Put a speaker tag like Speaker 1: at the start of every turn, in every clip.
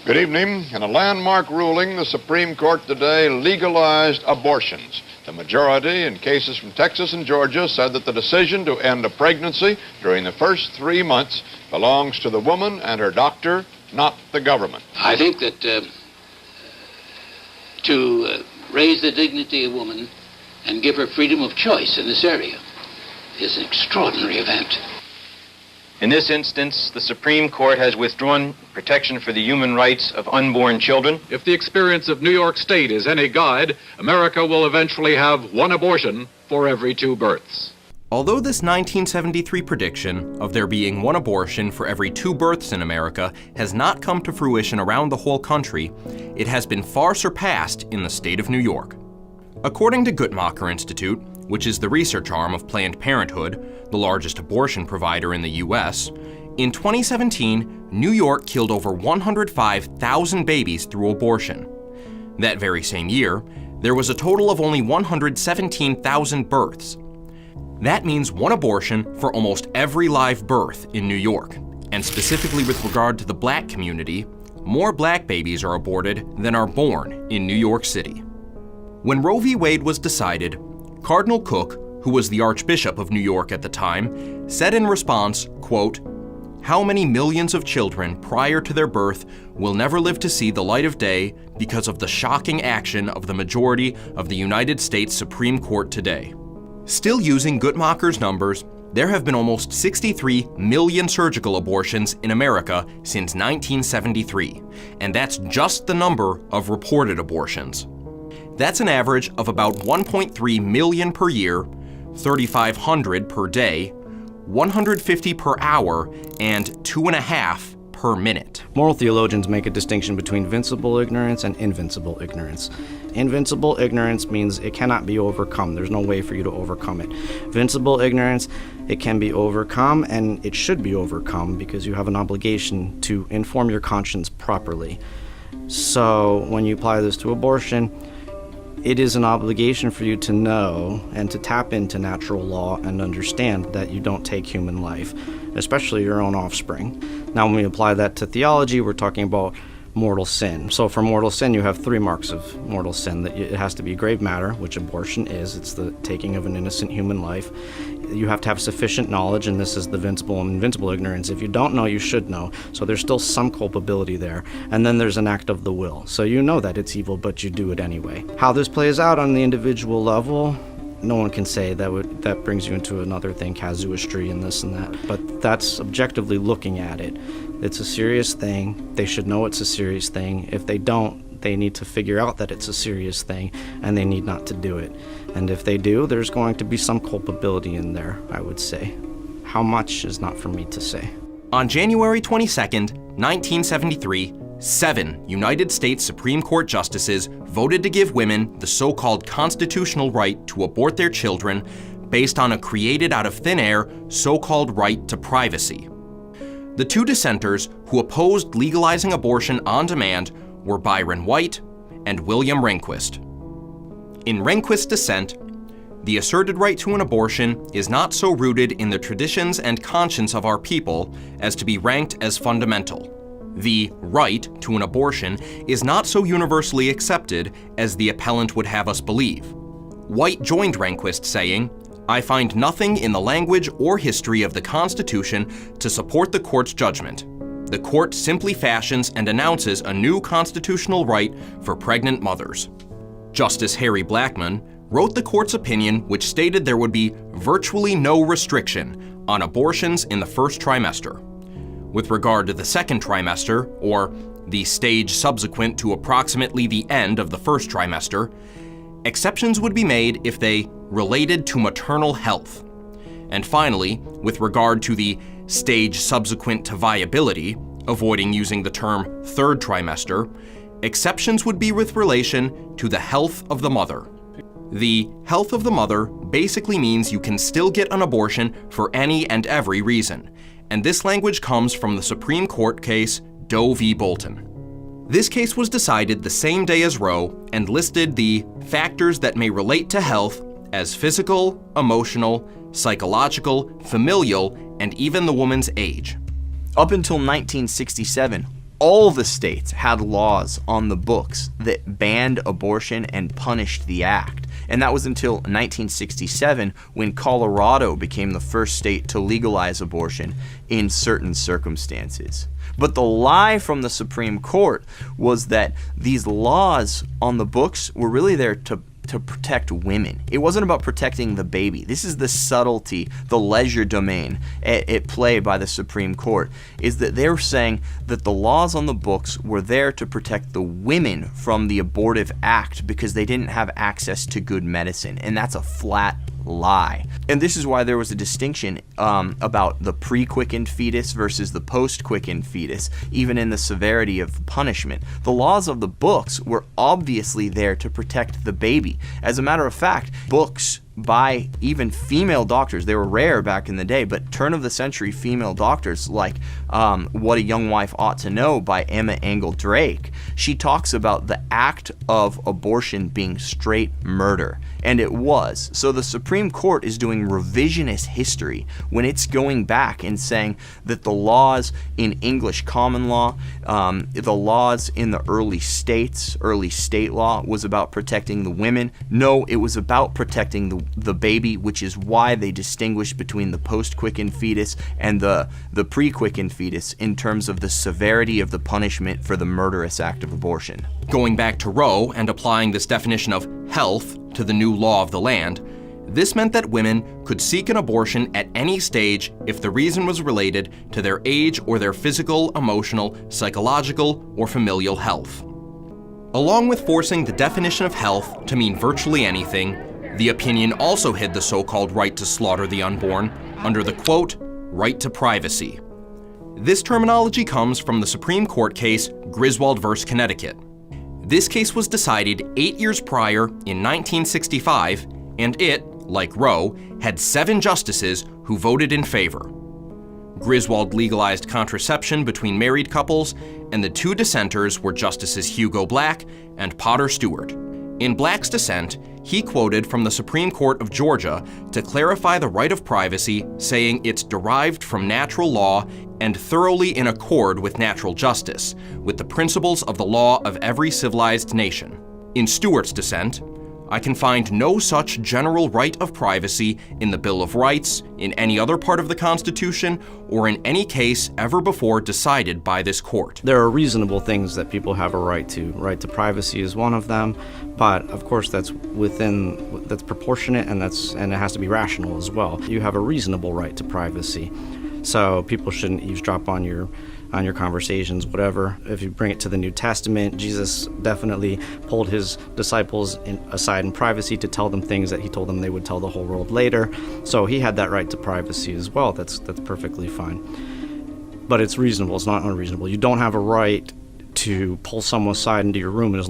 Speaker 1: Good evening. In a landmark ruling, the Supreme Court today legalized abortions. The majority in cases from Texas and Georgia said that the decision to end a pregnancy during the first 3 months belongs to the woman and her doctor, not the government.
Speaker 2: I think that to raise the dignity of woman and give her freedom of choice in this area is an extraordinary event.
Speaker 3: In this instance, the Supreme Court has withdrawn protection for the human rights of unborn children.
Speaker 4: If the experience of New York State is any guide, America will eventually have one abortion for every 2 births.
Speaker 5: Although this 1973 prediction of there being one abortion for every 2 births in America has not come to fruition around the whole country, it has been far surpassed in the state of New York. According to Guttmacher Institute, which is the research arm of Planned Parenthood, the largest abortion provider in the U.S., in 2017, New York killed over 105,000 babies through abortion. That very same year, there was a total of only 117,000 births. That means one abortion for almost every live birth in New York. And specifically with regard to the black community, more black babies are aborted than are born in New York City. When Roe v. Wade was decided, Cardinal Cook, who was the Archbishop of New York at the time, said in response, quote, "How many millions of children prior to their birth will never live to see the light of day because of the shocking action of the majority of the United States Supreme Court today?" Still using Guttmacher's numbers, there have been almost 63 million surgical abortions in America since 1973, and that's just the number of reported abortions. That's an average of about 1.3 million per year, 3,500 per day, 150 per hour, and 2.5 per minute.
Speaker 6: Moral theologians make a distinction between vincible ignorance and invincible ignorance. Invincible ignorance means it cannot be overcome. There's no way for you to overcome it. Vincible ignorance, it can be overcome, and it should be overcome because you have an obligation to inform your conscience properly. So when you apply this to abortion, it is an obligation for you to know and to tap into natural law and understand that you don't take human life, especially your own offspring. Now, when we apply that to theology, we're talking about mortal sin. So for mortal sin, you have 3 marks of mortal sin. That it has to be grave matter, which abortion is. It's the taking of an innocent human life. You have to have sufficient knowledge, and this is the vincible and invincible ignorance. If you don't know, you should know. So there's still some culpability there. And then there's an act of the will. So you know that it's evil, but you do it anyway. How this plays out on the individual level, no one can say. That brings you into another thing, casuistry and this and that. But that's objectively looking at it. It's a serious thing. They should know it's a serious thing. If they don't, they need to figure out that it's a serious thing, and they need not to do it. And if they do, there's going to be some culpability in there, I would say. How much is not for me to say.
Speaker 5: On January 22nd, 1973, 7 United States Supreme Court justices voted to give women the so-called constitutional right to abort their children based on a created out of thin air so-called right to privacy. The 2 dissenters who opposed legalizing abortion on demand were Byron White and William Rehnquist. In Rehnquist's dissent, the asserted right to an abortion is not so rooted in the traditions and conscience of our people as to be ranked as fundamental. The right to an abortion is not so universally accepted as the appellant would have us believe. White joined Rehnquist saying, "I find nothing in the language or history of the Constitution to support the court's judgment. The court simply fashions and announces a new constitutional right for pregnant mothers." Justice Harry Blackmun wrote the court's opinion, which stated there would be virtually no restriction on abortions in the first trimester. With regard to the second trimester, or the stage subsequent to approximately the end of the first trimester, exceptions would be made if they related to maternal health. And finally, with regard to the stage subsequent to viability, avoiding using the term third trimester, exceptions would be with relation to the health of the mother. The health of the mother basically means you can still get an abortion for any and every reason, and this language comes from the Supreme Court case Doe v. Bolton. This case was decided the same day as Roe and listed the factors that may relate to health as physical, emotional, psychological, familial, and even the woman's age.
Speaker 7: Up until 1967,
Speaker 5: all the states had laws on the books that banned abortion and punished the act. And that was until 1967, when Colorado became the first state to legalize abortion in certain circumstances. But the lie from the Supreme Court was that these laws on the books were really there to protect women. It wasn't about protecting the baby. This is the subtlety, the leisure domain at play by the Supreme Court, is that they're saying that the laws on the books were there to protect the women from the abortive act because they didn't have access to good medicine. And that's a flat lie. And this is why there was a distinction about the pre-quickened fetus versus the post-quickened fetus, even in the severity of punishment. The laws of the books were obviously there to protect the baby. As a matter of fact, books by even female doctors, they were rare back in the day, but turn of the century female doctors like What a Young Wife Ought to Know by Emma Engel Drake, she talks about the act of abortion being straight murder. And it was. So the Supreme Court is doing revisionist history when it's going back and saying that the laws in English common law, the laws in the early state law was about protecting the women. No, it was about protecting the baby, which is why they distinguish between the post-quickened fetus and the pre-quickened fetus in terms of the severity of the punishment for the murderous act of abortion.
Speaker 7: Going back to Roe and applying this definition of health to the new law of the land, this meant that women could seek an abortion at any stage if the reason was related to their age or their physical, emotional, psychological, or familial health. Along with forcing the definition of health to mean virtually anything, the opinion also hid the so-called right to slaughter the unborn under the, quote, right to privacy. This terminology comes from the Supreme Court case Griswold v. Connecticut. This case was decided 8 years prior in 1965, and it, like Roe, had 7 justices who voted in favor. Griswold legalized contraception between married couples, and the 2 dissenters were Justices Hugo Black and Potter Stewart. In Black's dissent, he quoted from the Supreme Court of Georgia to clarify the right of privacy, saying it's derived from natural law and thoroughly in accord with natural justice, with the principles of the law of every civilized nation. In Stewart's dissent, I can find no such general right of privacy in the Bill of Rights, in any other part of the Constitution, or in any case ever before decided by this court.
Speaker 6: There are reasonable things that people have a right to. Right to privacy is one of them, but of course that's proportionate and it has to be rational as well. You have a reasonable right to privacy, so people shouldn't eavesdrop on your conversations, whatever. If you bring it to the New Testament, Jesus definitely pulled his disciples aside in privacy to tell them things that he told them they would tell the whole world later. So he had that right to privacy as well. That's perfectly fine. But it's reasonable, it's not unreasonable. You don't have a right to pull someone aside into your room, and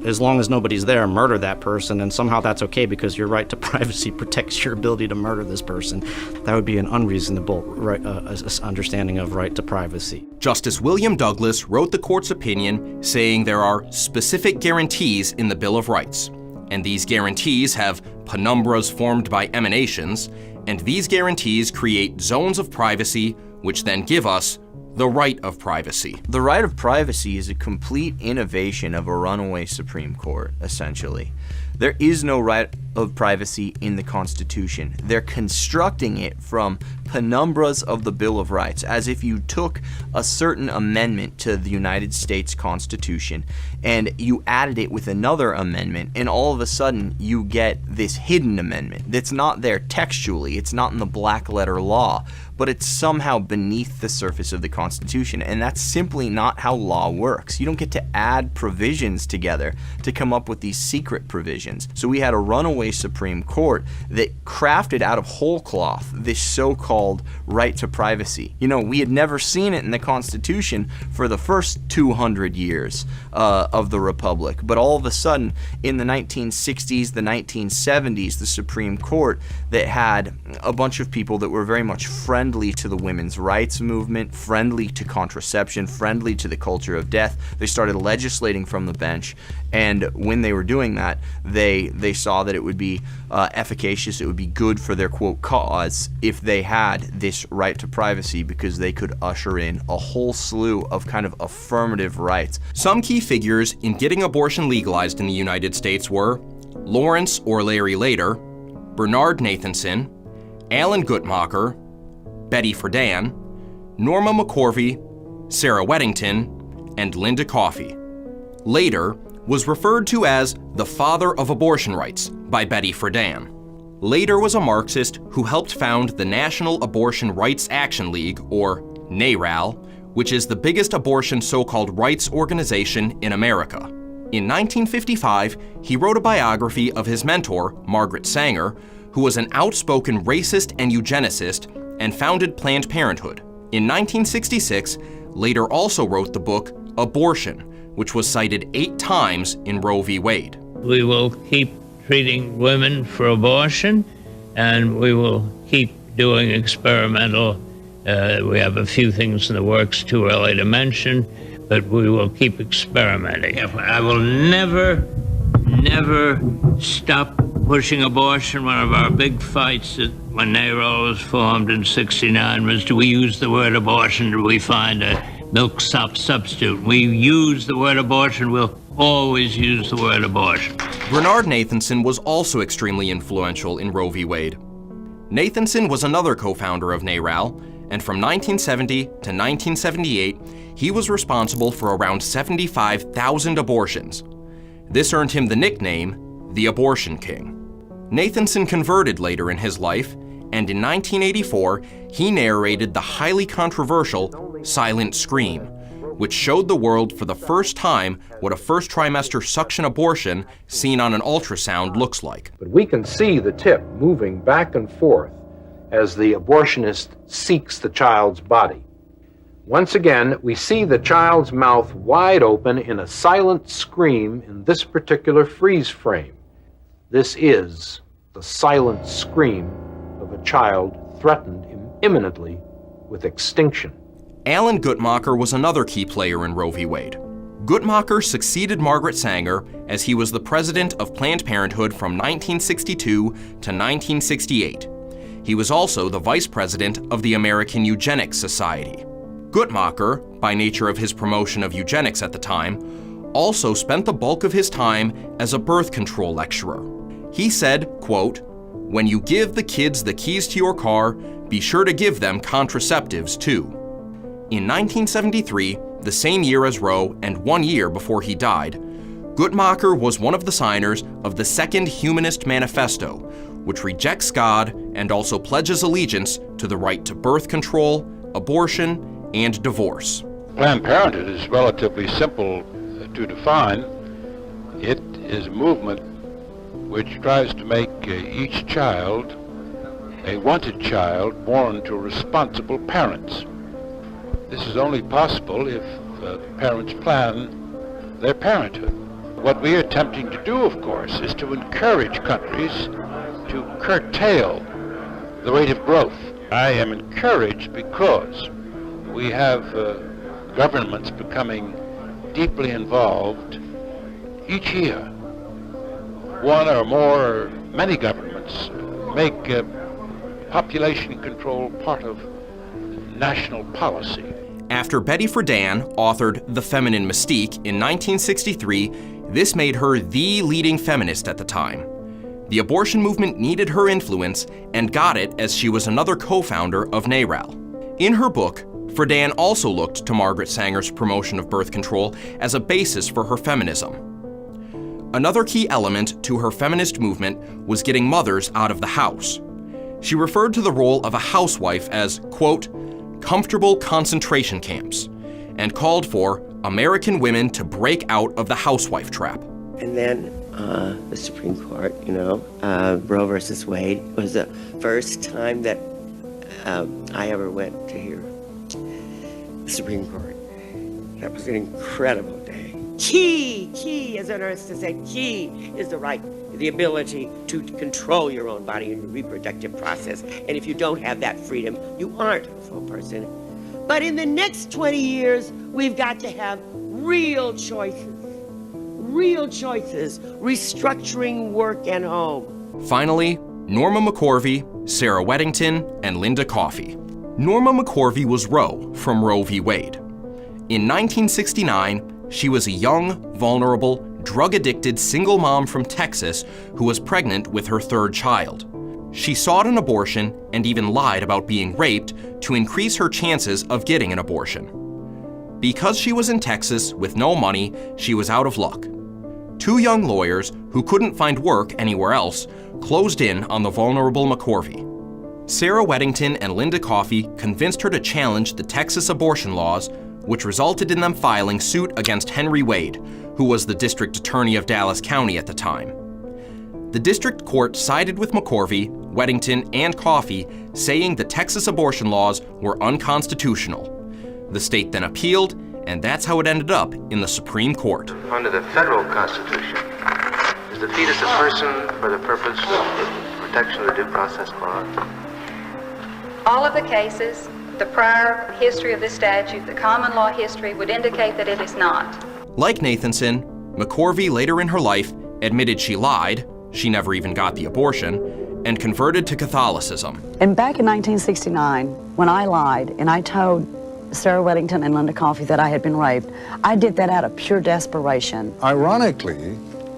Speaker 6: as long as nobody's there, murder that person, and somehow that's okay because your right to privacy protects your ability to murder this person. That would be an unreasonable understanding of right to privacy.
Speaker 7: Justice William Douglas wrote the court's opinion saying there are specific guarantees in the Bill of Rights, and these guarantees have penumbras formed by emanations, and these guarantees create zones of privacy which then give us the right of privacy.
Speaker 5: The right of privacy is a complete innovation of a runaway Supreme Court, essentially. There is no right of privacy in the Constitution. They're constructing it from penumbras of the Bill of Rights, as if you took a certain amendment to the United States Constitution and you added it with another amendment, and all of a sudden you get this hidden amendment that's not there textually, it's not in the black letter law, but it's somehow beneath the surface of the Constitution, and that's simply not how law works. You don't get to add provisions together to come up with these secret provisions. So we had a runaway Supreme Court that crafted out of whole cloth this so-called right to privacy. You know, we had never seen it in the Constitution for the first 200 years of the Republic, but all of a sudden in the 1960s, the 1970s, the Supreme Court that had a bunch of people that were very much friendly to the women's rights movement, friendly to contraception, friendly to the culture of death, they started legislating from the bench, and when they were doing that, they saw that it would be efficacious, it would be good for their, quote, cause if they had this right to privacy, because they could usher in a whole slew of kind of affirmative rights. Some key figures in getting abortion legalized in the United States were Lawrence or Larry Lader, Bernard Nathanson, Alan Guttmacher, Betty Friedan, Norma McCorvey, Sarah Weddington, and Linda Coffey. Lader was referred to as the father of abortion rights by Betty Friedan. Lader was a Marxist who helped found the National Abortion Rights Action League, or NARAL, which is the biggest abortion so-called rights organization in America. In 1955, he wrote a biography of his mentor, Margaret Sanger, who was an outspoken racist and eugenicist and founded Planned Parenthood. In 1966, Lader also wrote the book Abortion, which was cited 8 times in Roe v. Wade.
Speaker 8: We will keep treating women for abortion, and we will keep doing experimental. We have a few things in the works, too early to mention, but we will keep experimenting. I will never stop pushing abortion. One of our big fights when NARAL was formed in '69 was, do we use the word abortion, do we find a milk substitute? We use the word abortion, we'll always use the word abortion.
Speaker 5: Bernard Nathanson was also extremely influential in Roe v. Wade. Nathanson was another co-founder of NARAL, and from 1970 to 1978, he was responsible for around 75,000 abortions. This earned him the nickname, the Abortion King. Nathanson converted later in his life, and in 1984, he narrated the highly controversial Silent Scream, which showed the world for the first time what a first trimester suction abortion seen on an ultrasound looks like.
Speaker 9: But we can see the tip moving back and forth as the abortionist seeks the child's body. Once again, we see the child's mouth wide open in a silent scream in this particular freeze frame. This is the silent scream of a child threatened imminently with extinction.
Speaker 5: Alan Guttmacher was another key player in Roe v. Wade. Guttmacher succeeded Margaret Sanger as he was the president of Planned Parenthood from 1962 to 1968. He was also the vice president of the American Eugenics Society. Guttmacher, by nature of his promotion of eugenics at the time, also spent the bulk of his time as a birth control lecturer. He said, quote, "When you give the kids the keys to your car, be sure to give them contraceptives too." In 1973, the same year as Roe and 1 year before he died, Guttmacher was one of the signers of the Second Humanist Manifesto, which rejects God and also pledges allegiance to the right to birth control, abortion, and divorce.
Speaker 10: Planned Parenthood is relatively simple to define. It is a movement which tries to make each child a wanted child born to responsible parents. This is only possible if parents plan their parenthood. What we are attempting to do, of course, is to encourage countries to curtail the rate of growth. I am encouraged because we have governments becoming deeply involved each year. One or more, or many governments make population control part of national policy.
Speaker 5: After Betty Friedan authored The Feminine Mystique in 1963, this made her the leading feminist at the time. The abortion movement needed her influence and got it as she was another co-founder of NARAL. In her book, Friedan also looked to Margaret Sanger's promotion of birth control as a basis for her feminism. Another key element to her feminist movement was getting mothers out of the house. She referred to the role of a housewife as, quote, comfortable concentration camps, and called for American women to break out of the housewife trap.
Speaker 11: And then the Supreme Court, Roe versus Wade was the first time that I ever went to hear the Supreme Court. That was an incredible day. Key, as a nurse to say, key is the right, the ability to control your own body and your reproductive process. And if you don't have that freedom, you aren't a full person. But in the next 20 years, we've got to have real choices, restructuring work and home.
Speaker 5: Finally, Norma McCorvey, Sarah Weddington, and Linda Coffey. Norma McCorvey was Roe from Roe v. Wade. In 1969, she was a young, vulnerable, drug-addicted single mom from Texas who was pregnant with her third child. She sought an abortion and even lied about being raped to increase her chances of getting an abortion. Because she was in Texas with no money, she was out of luck. Two young lawyers who couldn't find work anywhere else closed in on the vulnerable McCorvey. Sarah Weddington and Linda Coffey convinced her to challenge the Texas abortion laws, which resulted in them filing suit against Henry Wade, who was the district attorney of Dallas County at the time. The district court sided with McCorvey, Weddington, and Coffey, saying the Texas abortion laws were unconstitutional. The state then appealed, and that's how it ended up in the Supreme Court.
Speaker 12: Under the federal Constitution, is the fetus a person for the purpose of protection of the due process clause?
Speaker 13: All of the cases, the prior history of this statute, the common law history would indicate that it is not.
Speaker 5: Like Nathanson, McCorvey later in her life admitted she lied, she never even got the abortion, and converted to Catholicism.
Speaker 14: And back in 1969, when I lied and I told Sarah Weddington and Linda Coffey that I had been raped, I did that out of pure desperation.
Speaker 15: Ironically,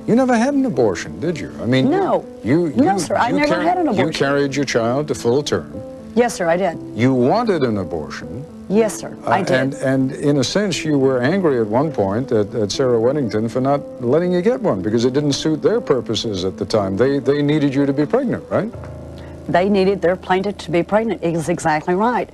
Speaker 15: you never had an abortion, did you? I mean,
Speaker 14: no. No, sir, I never had an abortion.
Speaker 15: You carried your child to full term.
Speaker 14: Yes, sir, I did.
Speaker 15: You wanted an abortion.
Speaker 14: Yes, sir, I did.
Speaker 15: And in a sense, you were angry at one point at Sarah Weddington for not letting you get one because it didn't suit their purposes at the time. They needed you to be pregnant, right?
Speaker 14: They needed their plaintiff to be pregnant. It was exactly right.